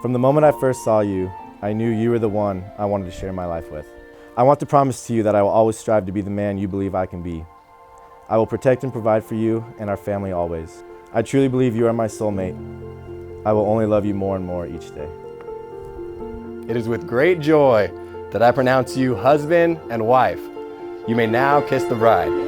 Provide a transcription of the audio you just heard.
From the moment I first saw you, I knew you were the one I wanted to share my life with. I want to promise to you that I will always strive to be the man you believe I can be. I will protect and provide for you and our family always. I truly believe you are my soulmate. I will only love you more and more each day. It is with great joy that I pronounce you husband and wife. You may now kiss the bride.